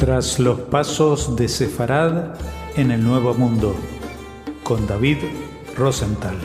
Tras los pasos de Sefarad en el Nuevo Mundo, con David Rosenthal.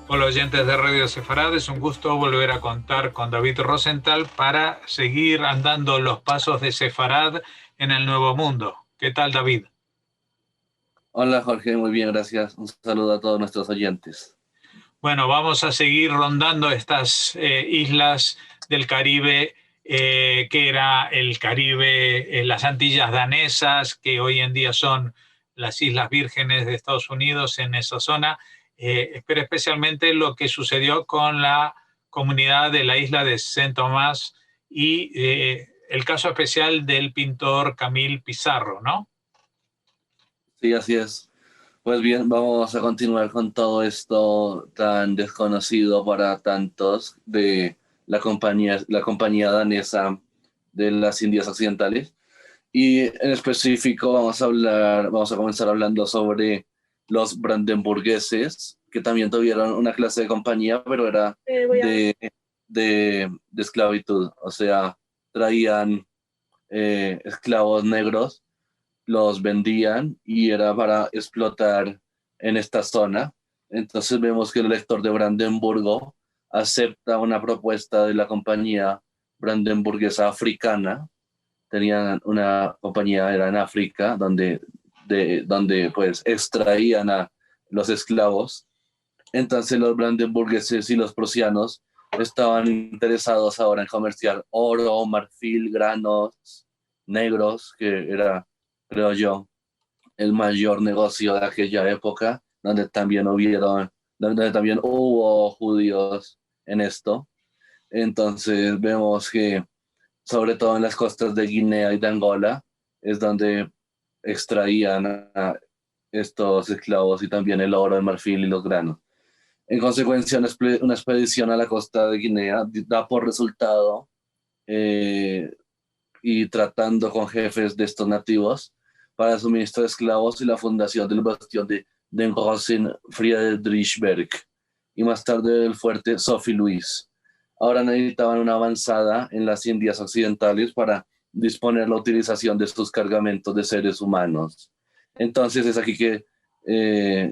Hola oyentes de Radio Sefarad, es un gusto volver a contar con David Rosenthal para seguir andando los pasos de Sefarad en el Nuevo Mundo. ¿Qué tal, David? Hola Jorge, muy bien, gracias. Un saludo a todos nuestros oyentes. Bueno, vamos a seguir rondando estas islas del Caribe, que era el Caribe, las Antillas danesas, que hoy en día son las Islas Vírgenes de Estados Unidos en esa zona, pero especialmente lo que sucedió con la comunidad de la isla de Saint Thomas y el caso especial del pintor Camille Pissarro, ¿no? Sí, así es. Pues bien, vamos a continuar con todo esto tan desconocido para tantos de la compañía danesa de las Indias Occidentales. Y en específico vamos a comenzar hablando sobre los brandenburgueses, que también tuvieron una clase de compañía, pero era de esclavitud. O sea, traían esclavos negros, los vendían y era para explotar en esta zona. Entonces vemos que el elector de Brandenburgo acepta una propuesta de la compañía brandenburguesa africana. Tenían una compañía, era en África, donde pues extraían a los esclavos. Entonces los brandenburgueses y los prusianos estaban interesados ahora en comerciar oro, marfil, granos negros, que era, creo yo, el mayor negocio de aquella época, donde también hubo judíos en esto. Entonces vemos que sobre todo en las costas de Guinea y de Angola es donde extraían a estos esclavos y también el oro, el marfil y los granos. En consecuencia, una expedición a la costa de Guinea da por resultado, y tratando con jefes de estos nativos para el suministro de esclavos y la fundación del bastión de Den Großen Friedrichsberg y más tarde el fuerte Sophie Louis. Ahora necesitaban una avanzada en las Indias Occidentales para disponer la utilización de estos cargamentos de seres humanos. Entonces es aquí que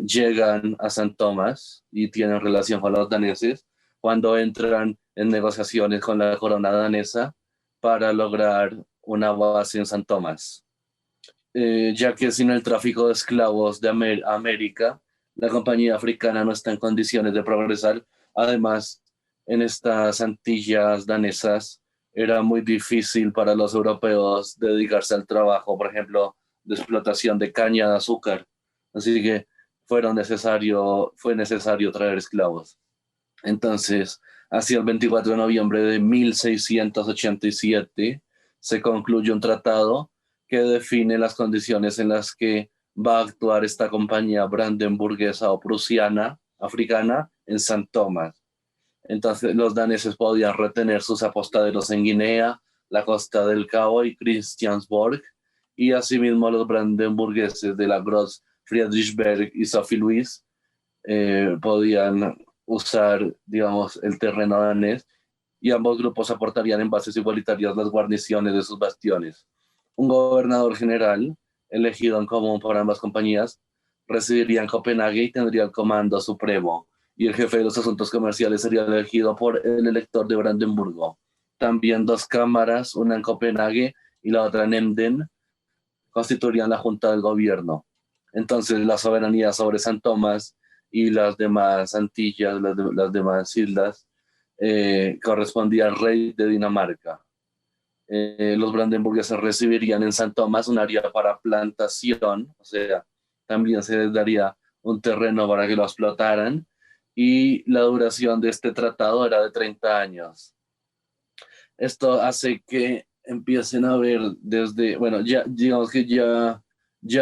llegan a San Tomás y tienen relación con los daneses cuando entran en negociaciones con la corona danesa para lograr una base en San Tomás. Ya que sin el tráfico de esclavos de América, la compañía africana no está en condiciones de progresar. Además, en estas Antillas danesas era muy difícil para los europeos dedicarse al trabajo, por ejemplo, de explotación de caña de azúcar. Así que fue necesario traer esclavos. Entonces, hacia el 24 de noviembre de 1687 se concluye un tratado que define las condiciones en las que va a actuar esta compañía brandenburguesa o prusiana africana en San Tomás. Entonces los daneses podían retener sus apostaderos en Guinea, la Costa del Cabo y Christiansborg, y asimismo los brandenburgueses de la Groß Friedrichsberg y Sophie Louis podían usar, digamos, el terreno danés, y ambos grupos aportarían en bases igualitarias las guarniciones de sus bastiones. Un gobernador general, elegido en común por ambas compañías, residiría en Copenhague y tendría el comando supremo, y el jefe de los asuntos comerciales sería elegido por el elector de Brandenburgo. También dos cámaras, una en Copenhague y la otra en Emden, constituirían la junta del gobierno. Entonces la soberanía sobre San Tomás y las demás Antillas, las demás islas, correspondía al rey de Dinamarca. Los brandenburgueses recibirían en San Tomás un área para plantación, o sea, también se les daría un terreno para que lo explotaran, y la duración de este tratado era de 30 años. Esto hace que empiecen a ver bueno, ya digamos que ya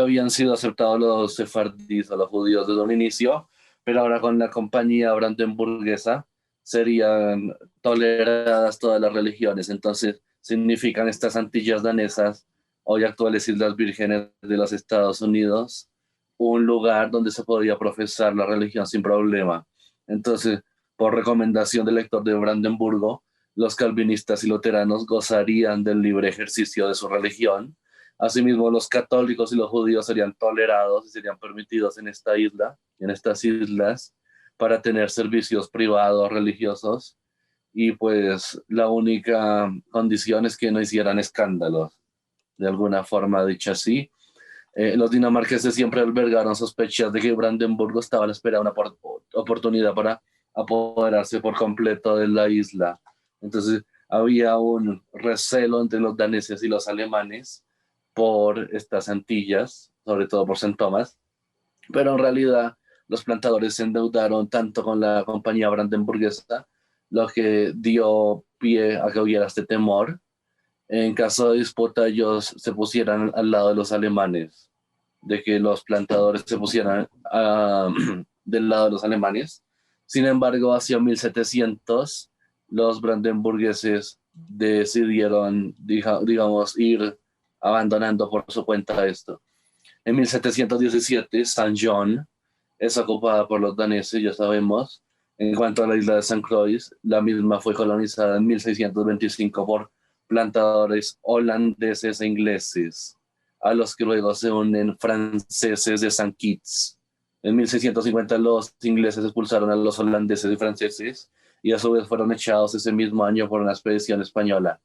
habían sido aceptados los sefardíes o los judíos desde un inicio, pero ahora con la compañía brandenburguesa serían toleradas todas las religiones. Entonces significan estas Antillas danesas, hoy actuales Islas Vírgenes de los Estados Unidos, un lugar donde se podía profesar la religión sin problema. Entonces, por recomendación del lector de Brandenburgo, los calvinistas y luteranos gozarían del libre ejercicio de su religión. Asimismo, los católicos y los judíos serían tolerados y serían permitidos en esta isla, en estas islas, para tener servicios privados religiosos. Y pues la única condición es que no hicieran escándalos, de alguna forma dicho así. Los dinamarqueses siempre albergaron sospechas de que Brandenburgo estaba a la espera de una oportunidad para apoderarse por completo de la isla. Entonces había un recelo entre los daneses y los alemanes por estas Antillas, sobre todo por San Tomás, pero en realidad los plantadores se endeudaron tanto con la compañía brandenburguesa, lo que dio pie a que hubiera este temor. En caso de disputa, ellos se pusieran al lado de los alemanes, de que los plantadores se pusieran del lado de los alemanes. Sin embargo, hacia 1700, los brandenburgueses decidieron, digamos, ir abandonando por su cuenta esto. En 1717, Saint John es ocupada por los daneses, ya sabemos. En cuanto a la isla de San Croix, la misma fue colonizada en 1625 por plantadores holandeses e ingleses, a los que luego se unen franceses de San Kitts. En 1650 los ingleses expulsaron a los holandeses y franceses y a su vez fueron echados ese mismo año por una expedición española.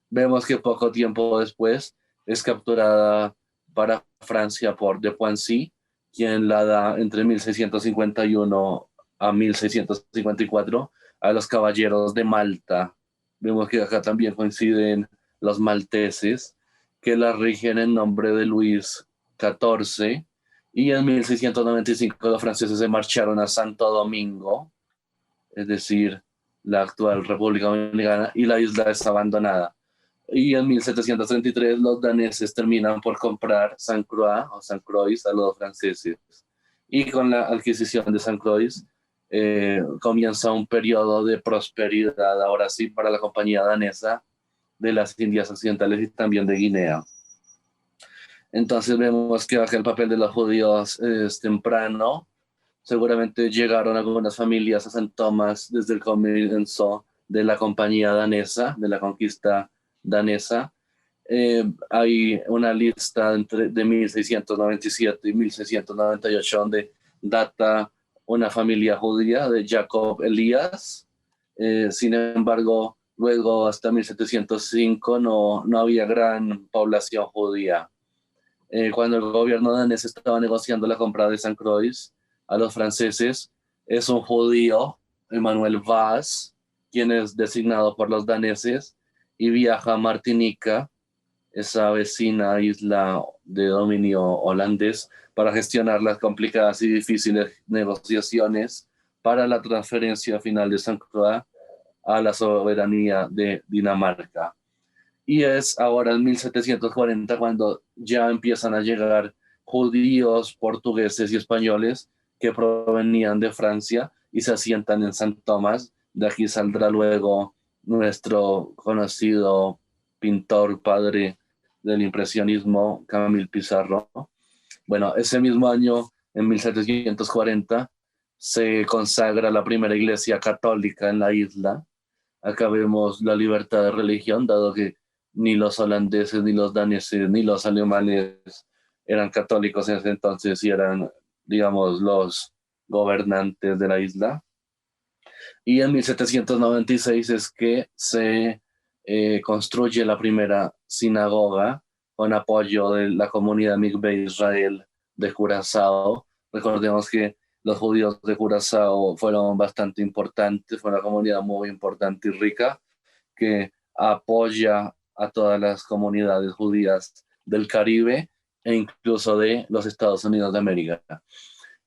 Vemos que poco tiempo después es capturada para Francia por de Poissy, quien la da entre 1651 a 1654 a los caballeros de Malta. Vemos que acá también coinciden los malteses, que la rigen en nombre de Luis XIV, y en 1695 los franceses se marcharon a Santo Domingo, es decir, la actual República Dominicana, y la isla es abandonada. Y en 1733 los daneses terminan por comprar Saint Croix o Saint Croix a los franceses. Y con la adquisición de Saint Croix comienza un periodo de prosperidad, ahora sí, para la compañía danesa de las Indias Occidentales y también de Guinea. Entonces vemos que bajo el papel de los judíos es temprano. Seguramente llegaron algunas familias a San Tomás desde el comienzo de la compañía danesa, de la conquista danesa. Hay una lista de 1697 y 1698 donde data una familia judía de Jacob Elías. Sin embargo, luego hasta 1705 no había gran población judía. Cuando el gobierno danés estaba negociando la compra de Saint Croix a los franceses, es un judío, Emmanuel Vaz, quien es designado por los daneses y viaja a Martinica, esa vecina isla de dominio holandés, para gestionar las complicadas y difíciles negociaciones para la transferencia final de Saint Croix a la soberanía de Dinamarca. Y es ahora en 1740 cuando ya empiezan a llegar judíos, portugueses y españoles que provenían de Francia y se asientan en San Tomás. De aquí saldrá luego nuestro conocido pintor, padre del impresionismo, Camille Pissarro. Bueno, ese mismo año, en 1740, se consagra la primera iglesia católica en la isla. Acá vemos la libertad de religión, dado que ni los holandeses, ni los daneses, ni los alemanes eran católicos en ese entonces y eran, digamos, los gobernantes de la isla. Y en 1796 es que se construye la primera sinagoga con apoyo de la comunidad Mikvé Israel de Curazao. Recordemos que los judíos de Curazao fueron bastante importantes, fue una comunidad muy importante y rica que apoya a todas las comunidades judías del Caribe e incluso de los Estados Unidos de América.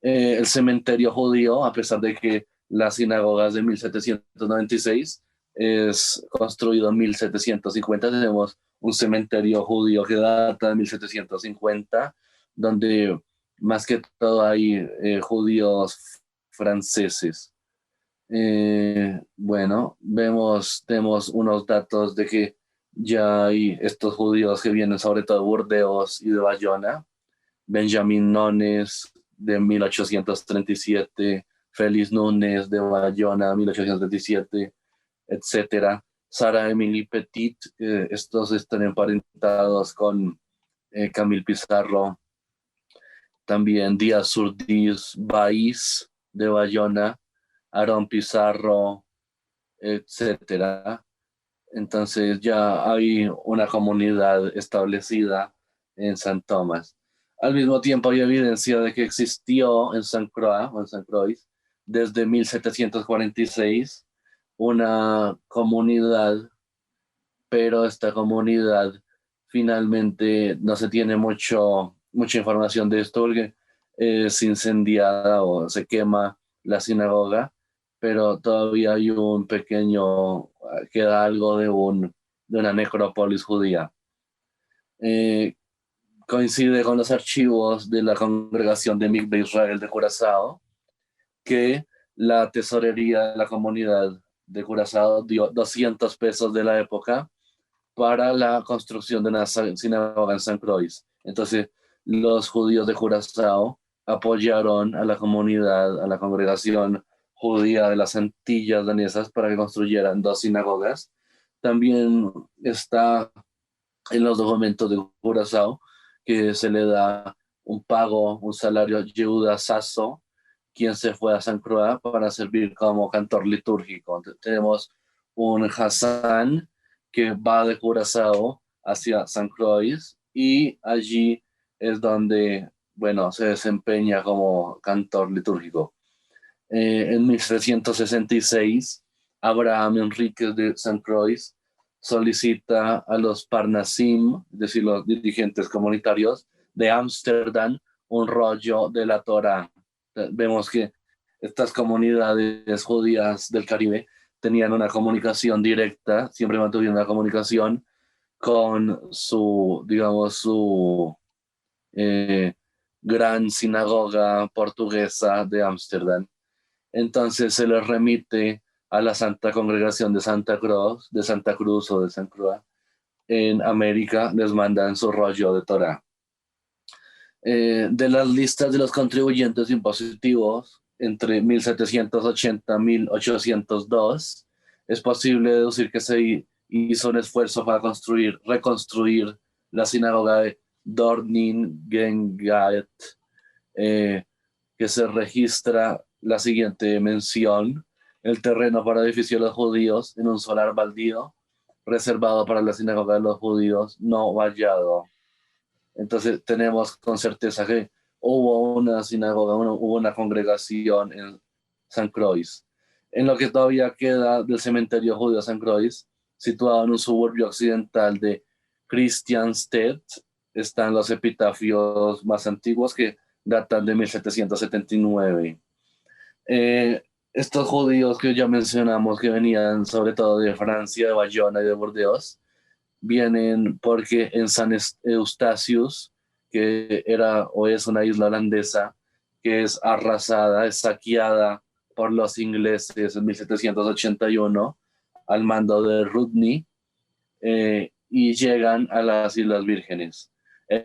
El cementerio judío, a pesar de que la sinagoga es de 1796, es construido en 1750. Tenemos un cementerio judío que data de 1750, donde más que todo hay judíos franceses. Bueno, tenemos unos datos de que ya hay estos judíos que vienen sobre todo de Burdeos y de Bayona. Benjamin Nones, de 1837, Félix Núñez de Bayona, 1827, etcétera. Sara Emily Petit, estos están emparentados con Camille Pizarro. También Díaz Urdiz Baiz de Bayona, Aarón Pizarro, etcétera. Entonces ya hay una comunidad establecida en San Tomás. Al mismo tiempo hay evidencia de que existió en San Croix, o en San Croix, desde 1746 una comunidad, pero esta comunidad finalmente no se tiene mucha información de esto porque es incendiada o se quema la sinagoga, pero todavía hay un pequeño, queda algo de una necrópolis judía. Coincide con los archivos de la congregación de Mikve Israel de Curazao, que la tesorería de la comunidad de Curazao dio 200 pesos de la época para la construcción de una sinagoga en San Croix. Entonces, los judíos de Curazao apoyaron a la comunidad, a la congregación judía de las Antillas Danesas para que construyeran 2 sinagogas. También está en los documentos de Curazao que se le da un pago, un salario a Yehuda Sasso, quien se fue a San Croix para servir como cantor litúrgico. Entonces, tenemos un Hassan que va de Curazao hacia San Croix y allí es donde, bueno, se desempeña como cantor litúrgico. En 1366, Abraham Enríquez de San Croix solicita a los Parnasim, es decir, los dirigentes comunitarios de Ámsterdam, un rollo de la Torá. Vemos que estas comunidades judías del Caribe tenían una comunicación directa, siempre mantuvieron una comunicación con su, digamos, su gran sinagoga portuguesa de Ámsterdam. Entonces se les remite a la Santa Congregación de Santa Cruz o de San Croix. En América les mandan su rollo de Torá. De las listas de los contribuyentes impositivos entre 1780 y 1802, es posible deducir que se hizo un esfuerzo para reconstruir la sinagoga de Dorningen-Gate, que se registra la siguiente mención: el terreno para edificio de los judíos en un solar baldío, reservado para la sinagoga de los judíos, no vallado. Entonces tenemos con certeza que hubo una sinagoga, hubo una congregación en San Croix. En lo que todavía queda del cementerio judío San Croix, situado en un suburbio occidental de Christiansted, están los epitafios más antiguos que datan de 1779. Estos judíos que ya mencionamos, que venían sobre todo de Francia, de Bayona y de Burdeos, vienen porque en San Eustatius, que era o es una isla holandesa, que es arrasada, es saqueada por los ingleses en 1781 al mando de Rudney, y llegan a las Islas Vírgenes.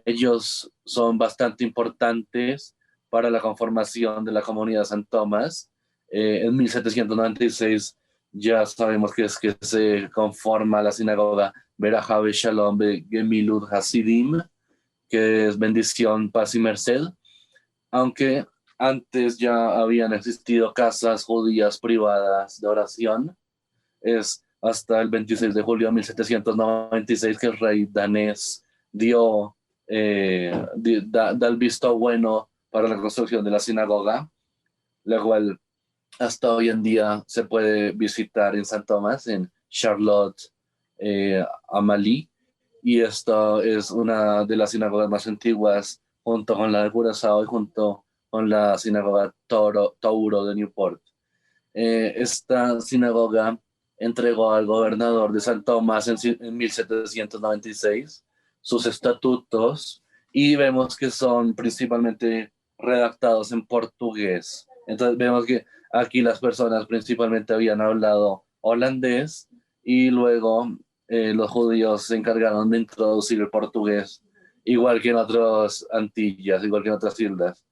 Ellos son bastante importantes para la conformación de la comunidad San Tomás. En 1796 ya sabemos que es que se conforma la sinagoga Berahave Shalom Gemilud Hasidim, que es bendición, paz y merced, aunque antes ya habían existido casas judías privadas de oración. Es hasta el 26 de julio de 1796 que el rey danés da el visto bueno para la construcción de la sinagoga, la cual hasta hoy en día se puede visitar en San Tomás, en Charlotte Amalie, y esta es una de las sinagogas más antiguas, junto con la de Curazao y junto con la sinagoga Touro de Newport. Esta sinagoga entregó al gobernador de San Tomás en 1796 sus estatutos, y vemos que son principalmente redactados en portugués. Entonces vemos que aquí las personas principalmente habían hablado holandés, y luego los judíos se encargaron de introducir el portugués, igual que en otras Antillas, igual que en otras islas.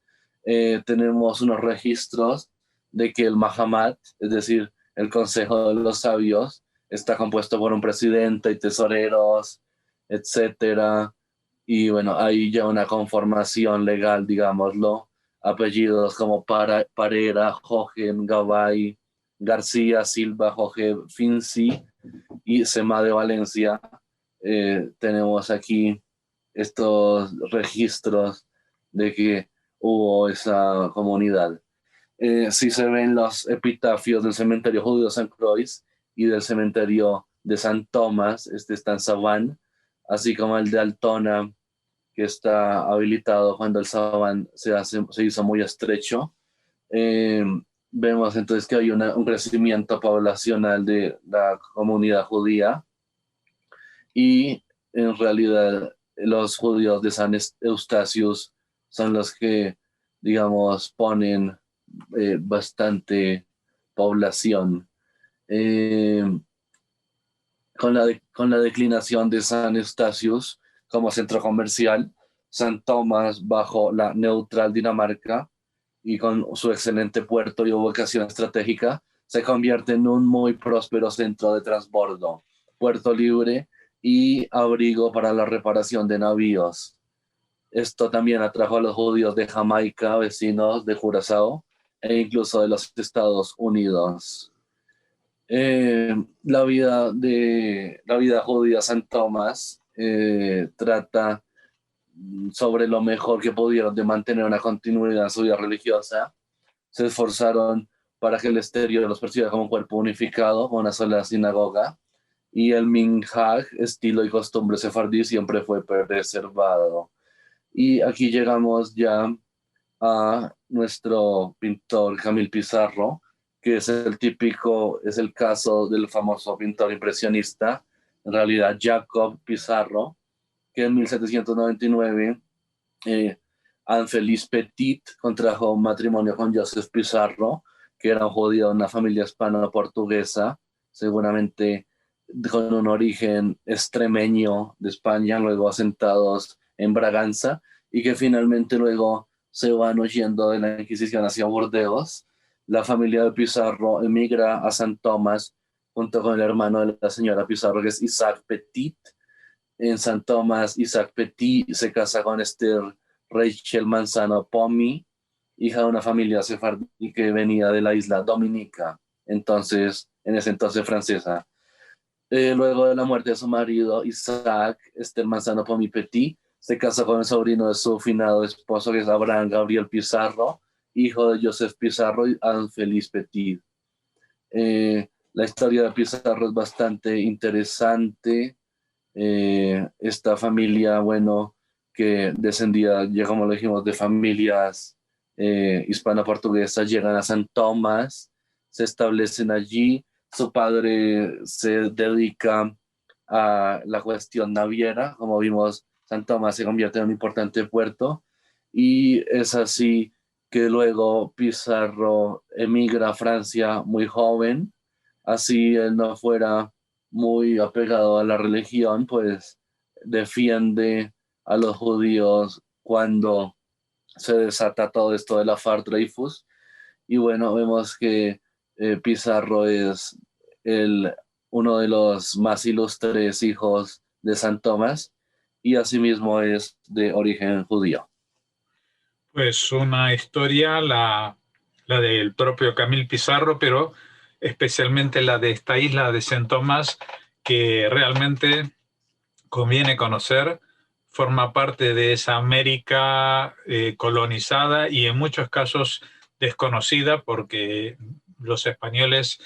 Tenemos unos registros de que el Mahamat, es decir, el Consejo de los Sabios, está compuesto por un presidente y tesoreros, etcétera. Y bueno, hay ya una conformación legal, digámoslo, apellidos como Parera, Jogen, Gabay, García, Silva, Jorge, Finzi y Sema de Valencia. Tenemos aquí estos registros de que hubo esa comunidad. Sí se ven los epitafios del cementerio judío de San Croix y del cementerio de San Tomás, este está en Saván, así como el de Altona, que está habilitado cuando el Saván se hizo muy estrecho. Vemos entonces que hay un crecimiento poblacional de la comunidad judía y en realidad los judíos de San Eustachius son los que, digamos, ponen bastante población. Con la declinación de San Eustachius como centro comercial, San Tomás bajo la neutral Dinamarca y con su excelente puerto y ubicación estratégica, se convierte en un muy próspero centro de transbordo, puerto libre y abrigo para la reparación de navíos. Esto también atrajo a los judíos de Jamaica, vecinos de Curazao, e incluso de los Estados Unidos. La vida judía San Tomás trata sobre lo mejor que pudieron de mantener una continuidad en su vida religiosa. Se esforzaron para que el exterior los percibiera como un cuerpo unificado, con una sola sinagoga, y el minhag, estilo y costumbre sefardí, siempre fue preservado. Y aquí llegamos ya a nuestro pintor Camille Pissarro, que es el caso del famoso pintor impresionista, en realidad Jacob Pissarro, que en 1799 Anne-Félix Petit contrajo un matrimonio con Joseph Pissarro, que era un judío de una familia hispano-portuguesa, seguramente con un origen extremeño de España, luego asentados en Braganza, y que finalmente luego se van huyendo de la Inquisición hacia Burdeos. La familia de Pissarro emigra a San Tomás junto con el hermano de la señora Pissarro, que es Isaac Petit. En San Tomás, Isaac Petit se casa con Esther Rachel Manzano Pomi, hija de una familia sefardí que venía de la isla Dominica, en ese entonces francesa. Luego de la muerte de su marido, Isaac, Esther Manzano Pomi Petit, se casó con el sobrino de su finado esposo, que es Abraham Gabriel Pissarro, hijo de Joseph Pissarro y Anne-Félix Petit. La historia de Pissarro es bastante interesante. Esta familia, bueno, que descendía, ya como lo dijimos, de familias hispano-portuguesas, llegan a San Tomás, se establecen allí. Su padre se dedica a la cuestión naviera, como vimos, San Tomás se convierte en un importante puerto, y es así que luego Pissarro emigra a Francia muy joven. Así él no fuera muy apegado a la religión, pues defiende a los judíos cuando se desata todo esto de la FARC Dreyfus. Y bueno, vemos que Pissarro es uno de los más ilustres hijos de San Tomás y asimismo es de origen judío. Pues una historia, la del propio Camille Pissarro, pero especialmente la de esta isla de San Tomás, que realmente conviene conocer, forma parte de esa América colonizada y en muchos casos desconocida, porque los españoles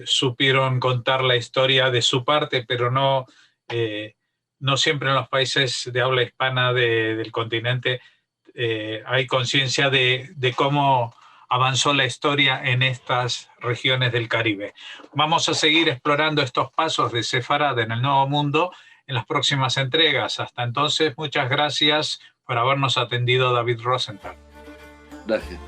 supieron contar la historia de su parte, pero no siempre en los países de habla hispana del continente hay conciencia de cómo avanzó la historia en estas regiones del Caribe. Vamos a seguir explorando estos pasos de Sefarad en el Nuevo Mundo en las próximas entregas. Hasta entonces, muchas gracias por habernos atendido, David Rosenthal. Gracias.